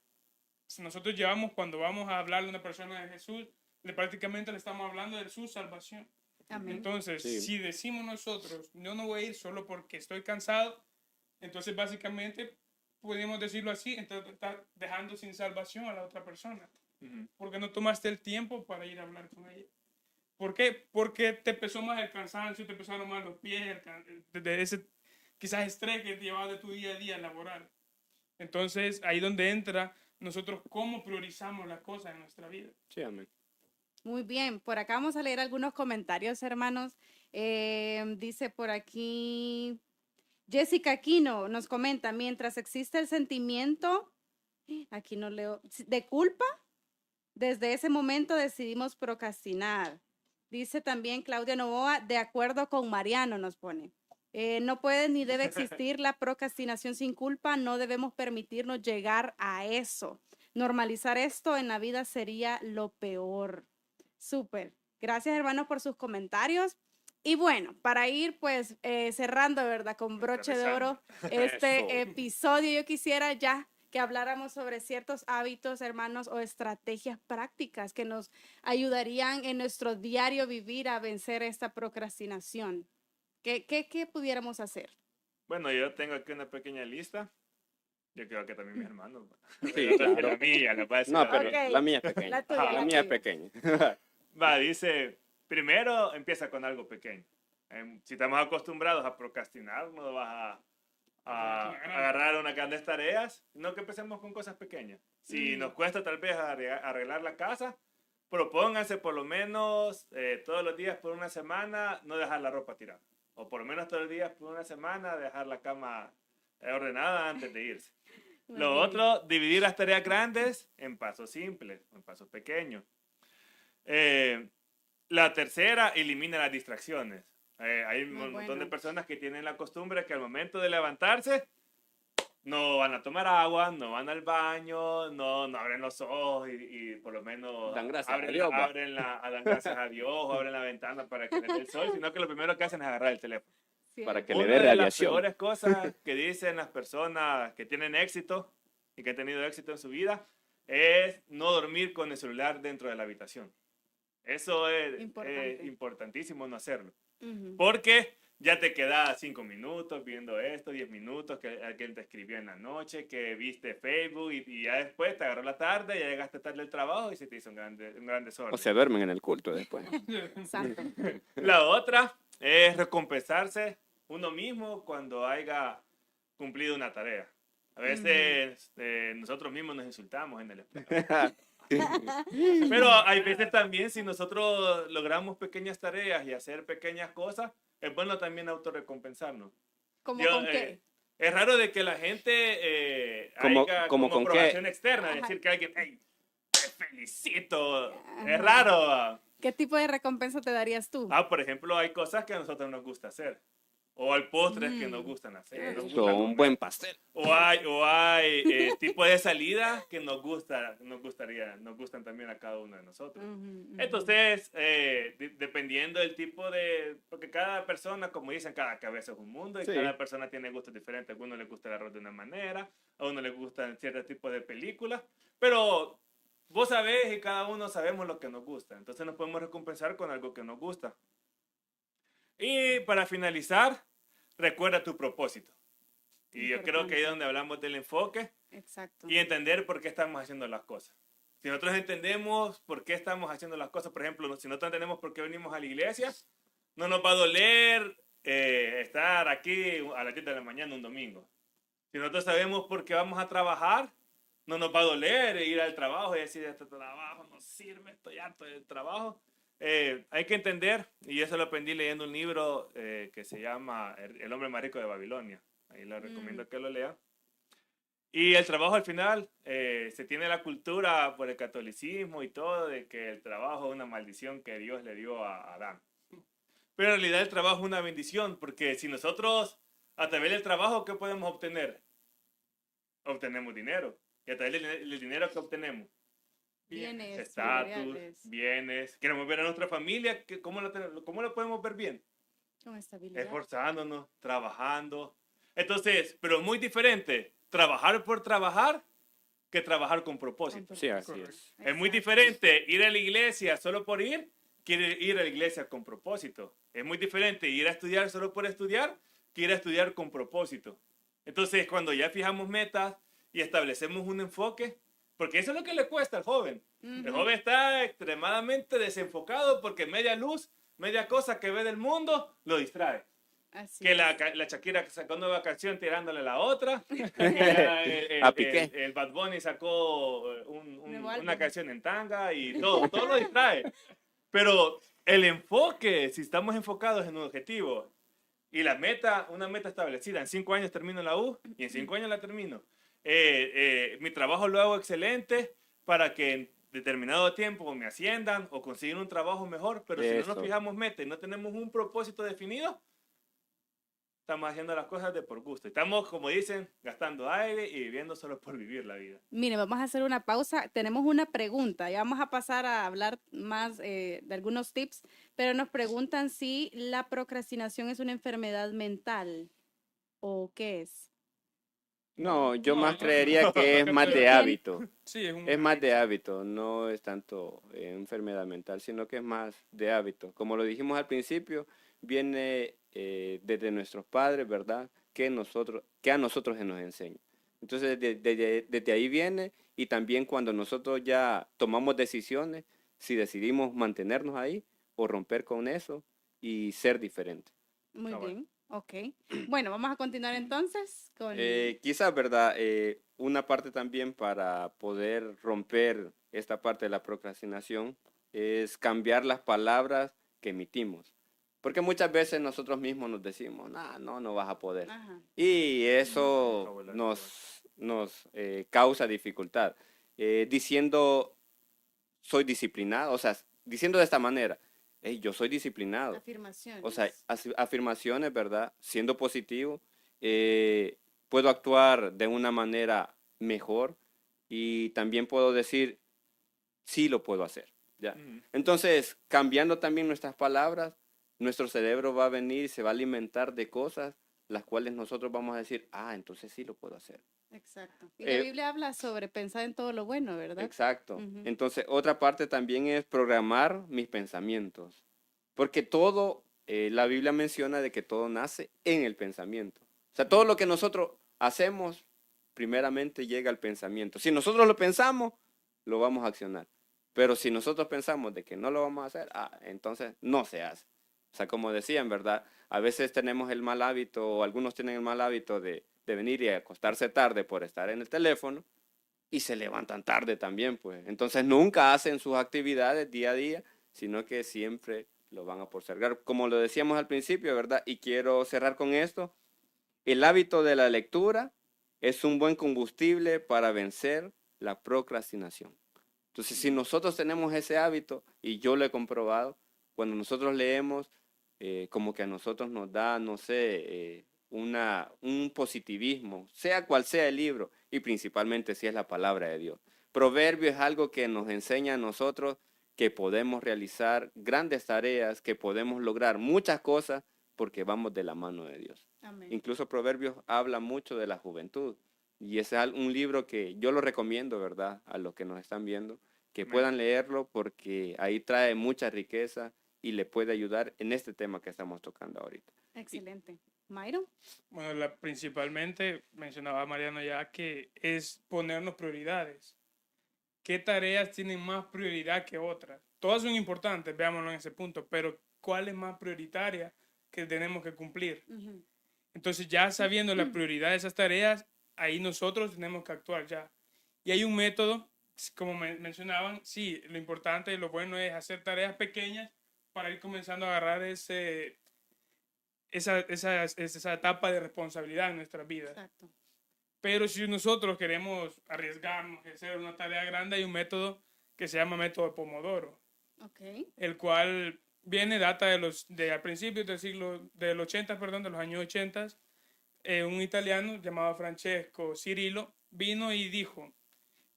si nosotros llevamos, cuando vamos a hablar de una persona de Jesús, prácticamente le estamos hablando de su salvación. Amén. Entonces, Sí. si decimos nosotros, yo no voy a ir solo porque estoy cansado, entonces básicamente podemos decirlo así, entonces estás dejando sin salvación a la otra persona. Porque no tomaste el tiempo para ir a hablar con ella. ¿Por qué? Porque te pesó más el cansancio, te pesaron más los pies, de ese quizás estrés que te llevaba de tu día a día laboral. Entonces, ahí donde entra nosotros cómo priorizamos las cosas en nuestra vida. Sí, amén. Muy bien, por acá vamos a leer algunos comentarios, hermanos. Dice por aquí, Jessica Aquino nos comenta, mientras existe el sentimiento, aquí no leo, de culpa, desde ese momento decidimos procrastinar. Dice también Claudia Novoa, de acuerdo con Mariano, nos pone. No puede ni debe existir la procrastinación sin culpa, no debemos permitirnos llegar a eso. Normalizar esto en la vida sería lo peor. Súper. Gracias, hermanos, por sus comentarios. Y bueno, para ir pues cerrando, ¿verdad? Con broche de oro este episodio, yo quisiera ya que habláramos sobre ciertos hábitos, hermanos, o estrategias prácticas que nos ayudarían en nuestro diario vivir a vencer esta procrastinación. ¿Qué pudiéramos hacer? Bueno, yo tengo aquí una pequeña lista. Yo creo que también mis hermanos. Sí, La claro. mía, la voy a decir No, la pero mía. Ok. la mía es pequeña. La tuya, La la mía es tuya. pequeña. Va, dice, primero empieza con algo pequeño. Si estamos acostumbrados a procrastinar, no vas a agarrar unas grandes tareas, no que empecemos con cosas pequeñas. Si nos cuesta tal vez arreglar la casa, propónganse por lo menos todos los días por una semana no dejar la ropa tirada. O por lo menos todos los días por una semana dejar la cama ordenada antes de irse. Lo otro, dividir las tareas grandes en pasos simples, en pasos pequeños. La tercera, elimina las distracciones. Hay un montón de personas que tienen la costumbre que al momento de levantarse no van a tomar agua, no van al baño, no abren los ojos y por lo menos Dan gracias abren, a Dios, va. dan gracias a Dios o abren la ventana para que les dé el sol, sino que lo primero que hacen es agarrar el teléfono. Sí. Para que le Una dé de las radiación. peores cosas que dicen las personas que tienen éxito y que han tenido éxito en su vida es no dormir con el celular dentro de la habitación. Eso es Importante. importantísimo no hacerlo. Ujú. Porque ya te quedas 5 minutos viendo esto, 10 minutos que alguien te escribió en la noche, que viste Facebook y ya después te agarró la tarde, ya llegaste tarde del trabajo y se te hizo un gran desorden. O se duermen en el culto después. Exacto. La otra es recompensarse uno mismo cuando haya cumplido una tarea. A veces nosotros mismos nos insultamos en el espejo. Pero hay veces también si nosotros logramos pequeñas tareas y hacer pequeñas cosas, es bueno también autorrecompensarnos. ¿Cómo Yo, con qué? Es raro de que la gente Como haya con qué. aprobación externa, decir que alguien, hey, te felicito. Es raro. ¿Qué tipo de recompensa te darías tú? Por ejemplo, hay cosas que a nosotros nos gusta hacer. O hay postres que nos gustan hacer. nos Eso, gusta un comer. buen pastel. O hay tipos de salida que nos gustan también a cada uno de nosotros. Entonces, dependiendo del tipo porque cada persona, como dicen, cada cabeza es un mundo y Sí. cada persona tiene gustos diferentes. A uno le gusta el arroz de una manera, a uno le gustan ciertos tipos de películas, pero vos sabés y cada uno sabemos lo que nos gusta. Entonces nos podemos recompensar con algo que nos gusta. Y para finalizar, recuerda tu propósito. Y yo creo que ahí es donde hablamos del enfoque Exacto. y entender por qué estamos haciendo las cosas. Si nosotros entendemos por qué estamos haciendo las cosas, por ejemplo, si nosotros entendemos por qué venimos a la iglesia, no nos va a doler estar aquí a las 10 de la mañana un domingo. Si nosotros sabemos por qué vamos a trabajar, no nos va a doler ir al trabajo y decir, este trabajo no sirve, estoy harto del trabajo. Hay que entender, y eso lo aprendí leyendo un libro que se llama El hombre más rico de Babilonia. Ahí le recomiendo que lo lea. Y el trabajo al final, se tiene la cultura por el catolicismo y todo de que el trabajo es una maldición que Dios le dio a Adán. Pero en realidad el trabajo es una bendición, porque si nosotros a través del trabajo, ¿qué podemos obtener? Obtenemos dinero. Y a través del dinero que obtenemos, Bienes, estatus, materiales, bienes. Queremos ver a nuestra familia, ¿cómo lo podemos ver bien? con estabilidad. Esforzándonos, trabajando. Entonces, pero muy diferente, trabajar por trabajar que trabajar con propósito. Sí, así es. Es muy diferente ir a la iglesia solo por ir, que ir a la iglesia con propósito. Es muy diferente ir a estudiar solo por estudiar, que ir a estudiar con propósito. Entonces, cuando ya fijamos metas y establecemos un enfoque, porque eso es lo que le cuesta al joven. El joven está extremadamente desenfocado porque media luz, media cosa que ve del mundo, lo distrae. Así que es. la Shakira sacó nueva canción tirándole la otra. A Piqué. El Bad Bunny sacó Nuevo una álbum. canción en tanga y todo lo distrae. Pero el enfoque, si estamos enfocados en un objetivo y la meta, una meta establecida, en 5 años termino la U y en 5 años la termino. Mi trabajo lo hago excelente para que en determinado tiempo me asciendan o consigan un trabajo mejor, pero si no nos Eso. fijamos meta y no tenemos un propósito definido, estamos haciendo las cosas de por gusto. Estamos, como dicen, gastando aire y viviendo solo por vivir la vida. Miren, vamos a hacer una pausa. Tenemos una pregunta y vamos a pasar a hablar más de algunos tips, pero nos preguntan si la procrastinación es una enfermedad mental o qué es. No, yo No, más yo- creería que es más de Bien. hábito. Sí, es un Es más de hábito, no es tanto enfermedad mental, sino que es más de hábito. Como lo dijimos al principio, viene desde nuestros padres, ¿verdad? Que a nosotros se nos enseña. Entonces, desde ahí viene y también cuando nosotros ya tomamos decisiones, si decidimos mantenernos ahí o romper con eso y ser diferentes. Muy Ah, bueno. bien, ok. Bueno, vamos a continuar entonces con... Quizás, ¿verdad? Una parte también para poder romper esta parte de la procrastinación es cambiar las palabras que emitimos. Porque muchas veces nosotros mismos nos decimos, nah, no vas a poder. Ajá. Y eso Abuela, nos causa dificultad. Diciendo, soy disciplinado, o sea, diciendo de esta manera, "Hey, yo soy disciplinado". Afirmaciones. O sea, afirmaciones, ¿verdad? Siendo positivo, puedo actuar de una manera mejor y también puedo decir, sí lo puedo hacer, ¿ya? Ujú. Entonces, cambiando también nuestras palabras, nuestro cerebro va a venir y se va a alimentar de cosas las cuales nosotros vamos a decir, ah, entonces sí lo puedo hacer. Exacto. Y la Eh, Biblia habla sobre pensar en todo lo bueno, ¿verdad? Exacto. Ujú. Entonces, otra parte también es programar mis pensamientos. Porque todo, la Biblia menciona de que todo nace en el pensamiento. O sea, todo lo que nosotros hacemos, primeramente llega al pensamiento. Si nosotros lo pensamos, lo vamos a accionar. Pero si nosotros pensamos de que no lo vamos a hacer, entonces no se hace. O sea, como decían, ¿verdad? A veces tenemos el mal hábito, o algunos tienen el mal hábito de venir y acostarse tarde por estar en el teléfono y se levantan tarde también, pues. Entonces nunca hacen sus actividades día a día, sino que siempre lo van a postergar. Como lo decíamos al principio, ¿verdad? Y quiero cerrar con esto. El hábito de la lectura es un buen combustible para vencer la procrastinación. Entonces, si nosotros tenemos ese hábito, y yo lo he comprobado, cuando nosotros leemos, como que a nosotros nos da, no sé, un positivismo, sea cual sea el libro, y principalmente si es la palabra de Dios. Proverbio es algo que nos enseña a nosotros que podemos realizar grandes tareas, que podemos lograr muchas cosas porque vamos de la mano de Dios. Amén. Incluso Proverbios habla mucho de la juventud. Y ese es un libro que yo lo recomiendo, ¿verdad? A los que nos están viendo, que Amén. puedan leerlo porque ahí trae mucha riqueza y le puede ayudar en este tema que estamos tocando ahorita. Excelente. Mayro. Bueno, principalmente mencionaba Mariano ya que es ponernos prioridades. ¿Qué tareas tienen más prioridad que otras? Todas son importantes, veámoslo en ese punto, pero ¿cuál es más prioritaria que tenemos que cumplir? Ujú. Entonces, ya sabiendo la prioridad de esas tareas, ahí nosotros tenemos que actuar ya. Y hay un método, como mencionaban, sí, lo importante y lo bueno es hacer tareas pequeñas para ir comenzando a agarrar esa etapa de responsabilidad en nuestras vidas. Exacto. Pero si nosotros queremos arriesgarnos a hacer una tarea grande, hay un método que se llama método Pomodoro, Ok. el cual data de al principio del 80, perdón, de los años 80. Un italiano llamado Francesco Cirillo vino y dijo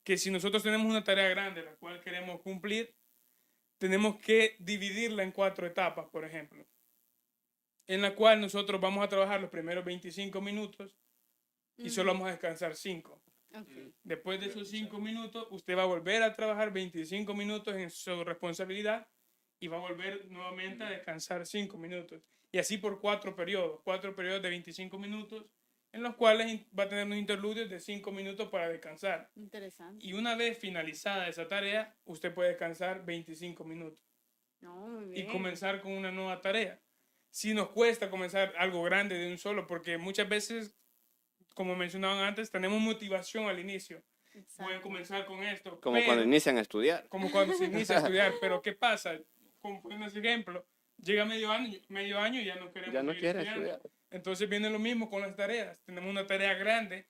que si nosotros tenemos una tarea grande la cual queremos cumplir, tenemos que dividirla en 4 etapas, por ejemplo, en la cual nosotros vamos a trabajar los primeros 25 minutos y solo vamos a descansar 5. Ok. Después de esos 5 minutos, usted va a volver a trabajar 25 minutos en su responsabilidad y va a volver nuevamente a descansar 5 minutos. Y así por 4 periodos de 25 minutos, en los cuales va a tener unos interludios de 5 minutos para descansar. Interesante. Y una vez finalizada esa tarea, usted puede descansar 25 minutos No, muy y bien. comenzar con una nueva tarea. sí nos cuesta comenzar algo grande de un solo, porque muchas veces, como mencionaban antes, tenemos motivación al inicio. Pueden comenzar con esto. Como pero, cuando inician a estudiar. como cuando se inicia a estudiar. Pero ¿qué pasa? Como poniendo ese ejemplo, llega medio año y ya no queremos Ya no seguir quiere estudiando. estudiar. Entonces viene lo mismo con las tareas. Tenemos una tarea grande,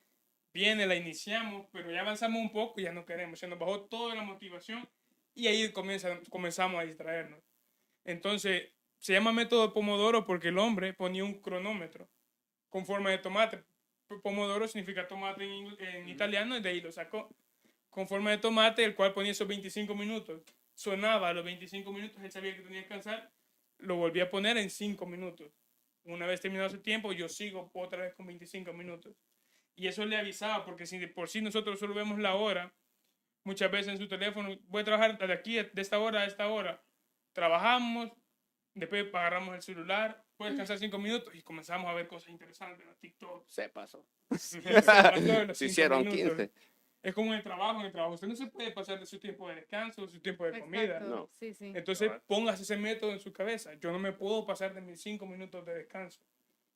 viene, la iniciamos, pero ya avanzamos un poco y ya no queremos. Se nos bajó toda la motivación y ahí comenzamos a distraernos. Entonces, se llama método Pomodoro porque el hombre ponía un cronómetro con forma de tomate. Pomodoro significa tomate en italiano y de ahí lo sacó. Con forma de tomate, el cual ponía esos 25 minutos. Sonaba a los 25 minutos, él sabía que tenía que descansar, lo volví a poner en 5 minutos. Una vez terminado ese tiempo, yo sigo otra vez con 25 minutos. Y eso le avisaba, porque si de por sí nosotros solo vemos la hora, muchas veces en su teléfono, voy a trabajar de aquí, de esta hora a esta hora. Trabajamos, después agarramos el celular, puedes descansar 5 minutos y comenzamos a ver cosas interesantes en TikTok. Se pasó. Se pasó de los Se 5 hicieron minutos. 15. Es como en el trabajo. Usted no se puede pasar de su tiempo de descanso, su tiempo de comida. Exacto. No. Sí, sí. Entonces, pongas ese método en su cabeza. Yo no me puedo pasar de mis 5 minutos de descanso.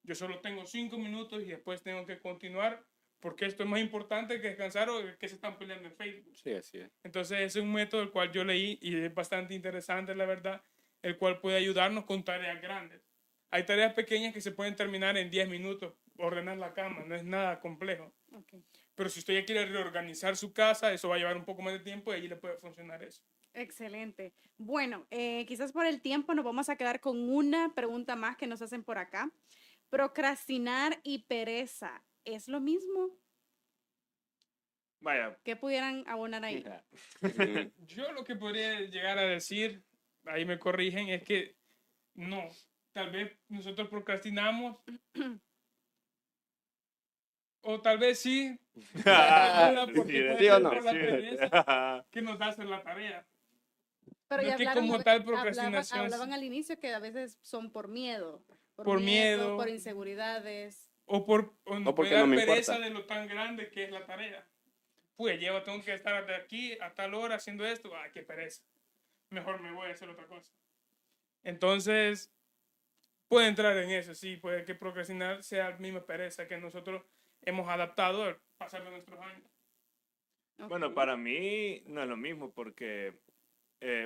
Yo solo tengo 5 minutos y después tengo que continuar porque esto es más importante que descansar o que se están peleando en Facebook. Sí, así es. Entonces, ese es un método el cual yo leí y es bastante interesante, la verdad, el cual puede ayudarnos con tareas grandes. Hay tareas pequeñas que se pueden terminar en 10 minutos, ordenar la cama, no es nada complejo. Okay. Pero si usted ya quiere reorganizar su casa, eso va a llevar un poco más de tiempo y allí le puede funcionar eso. Excelente. Bueno, quizás por el tiempo nos vamos a quedar con una pregunta más que nos hacen por acá. ¿Procrastinar y pereza es lo mismo? Vaya, ¿Qué pudieran abonar ahí? Yo lo que podría llegar a decir, ahí me corrigen, es que no, tal vez nosotros procrastinamos o tal vez sí, ¿Sí o no? por la pereza que nos da hacer la tarea. Pero No ya es que hablaron, como tal procrastinación- hablaban al inicio que a veces son por miedo. Por miedo. Por inseguridades. O por O porque puede dar no me pereza importa. de lo tan grande que es la tarea. Pues tengo que estar de aquí a tal hora haciendo esto, qué pereza. Mejor me voy a hacer otra cosa. Entonces, puede entrar en eso, sí, puede que procrastinar sea la misma pereza que nosotros hemos adaptado al pasar de nuestros años. Ok. bueno, para mí no es lo mismo porque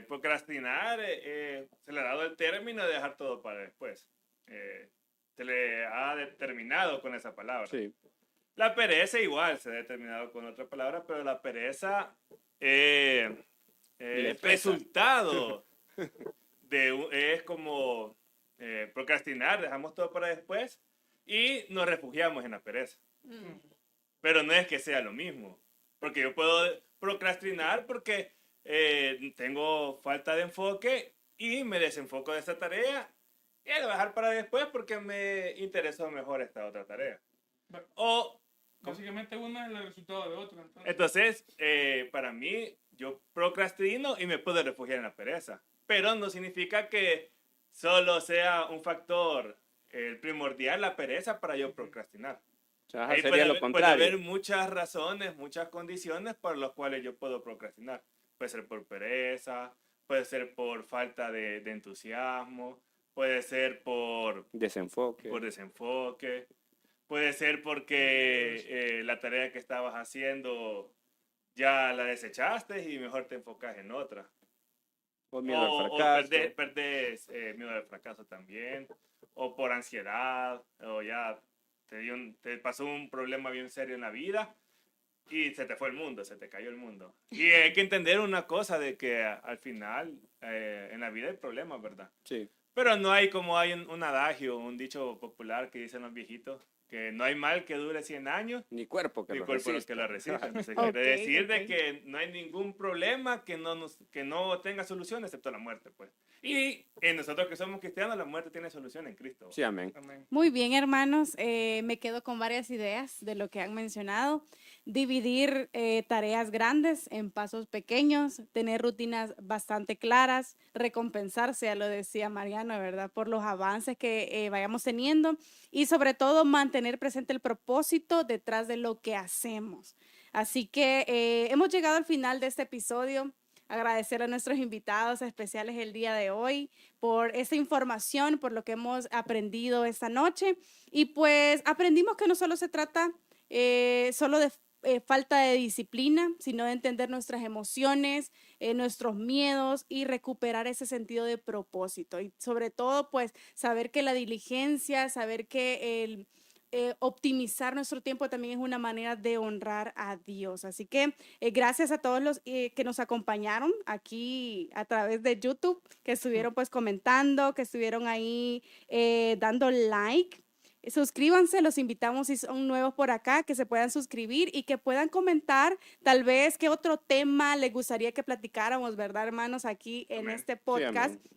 procrastinar se le ha dado el término de dejar todo para después. Se le ha determinado con esa palabra. Sí. La pereza igual se ha determinado con otra palabra, pero la pereza es resultado es como procrastinar, dejamos todo para después y nos refugiamos en la pereza. Pero no es que sea lo mismo, porque yo puedo procrastinar porque tengo falta de enfoque y me desenfoco de esta tarea y la voy a dejar para después porque me interesó mejor esta otra tarea. O Básicamente una es el resultado de otra. entonces, para mí, yo procrastino y me puedo refugiar en la pereza. Pero no significa que solo sea un factor el primordial la pereza para yo procrastinar. O sea, Ahí sería lo puede contrario. haber muchas razones, muchas condiciones por las cuales yo puedo procrastinar. Puede ser por pereza, puede ser por falta de entusiasmo, puede ser por Desenfoque. desenfoque, puede ser porque la tarea que estabas haciendo ya la desechaste y mejor te enfocas en otra. O miedo al O fracaso. perdés miedo al fracaso también, o por ansiedad, o ya te pasó un problema bien serio en la vida y se te fue el mundo, se te cayó el mundo. Y hay que entender una cosa de que al final en la vida hay problemas, ¿verdad? Sí. Pero no hay como hay un adagio, un dicho popular que dicen los viejitos, que no hay mal que dure 100 años, Ni cuerpo que ni lo cuerpo resista. que lo resista. Entonces, Ok, quiere decir de ok. que no hay ningún problema que no tenga solución excepto la muerte, pues. Y en nosotros que somos cristianos, la muerte tiene solución en Cristo. Sí, amén. Amén. Muy bien, hermanos. Me quedo con varias ideas de lo que han mencionado. Dividir tareas grandes en pasos pequeños, tener rutinas bastante claras, recompensarse, ya lo decía Mariano, ¿verdad? Por los avances que vayamos teniendo y sobre todo mantener presente el propósito detrás de lo que hacemos. Así que hemos llegado al final de este episodio. agradecer a nuestros invitados especiales el día de hoy por esta información, por lo que hemos aprendido esta noche. Y pues aprendimos que no solo se trata solo de falta de disciplina, sino de entender nuestras emociones, nuestros miedos y recuperar ese sentido de propósito. Y sobre todo, pues, saber que la diligencia, saber que el optimizar nuestro tiempo también es una manera de honrar a Dios. Así que gracias a todos los que nos acompañaron aquí a través de YouTube, que estuvieron pues comentando, que estuvieron ahí dando like. Suscríbanse, los invitamos si son nuevos por acá, que se puedan suscribir y que puedan comentar tal vez qué otro tema les gustaría que platicáramos, ¿verdad, hermanos? Aquí en este podcast. Sí,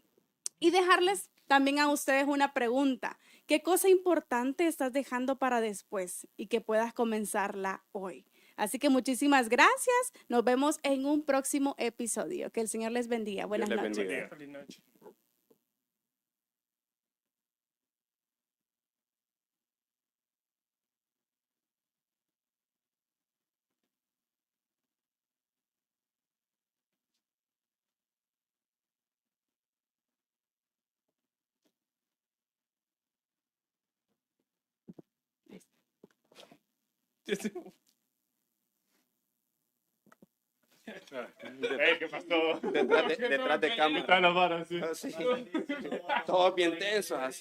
y dejarles también a ustedes una pregunta. ¿Qué cosa importante estás dejando para después y que puedas comenzarla hoy? Así que muchísimas gracias. Nos vemos en un próximo episodio. Que el Señor les bendiga. Buenas noches. Feliz noche. ¿Qué pasó? Detrás de cámara. Está la vara, sí. Todos bien tensos, así.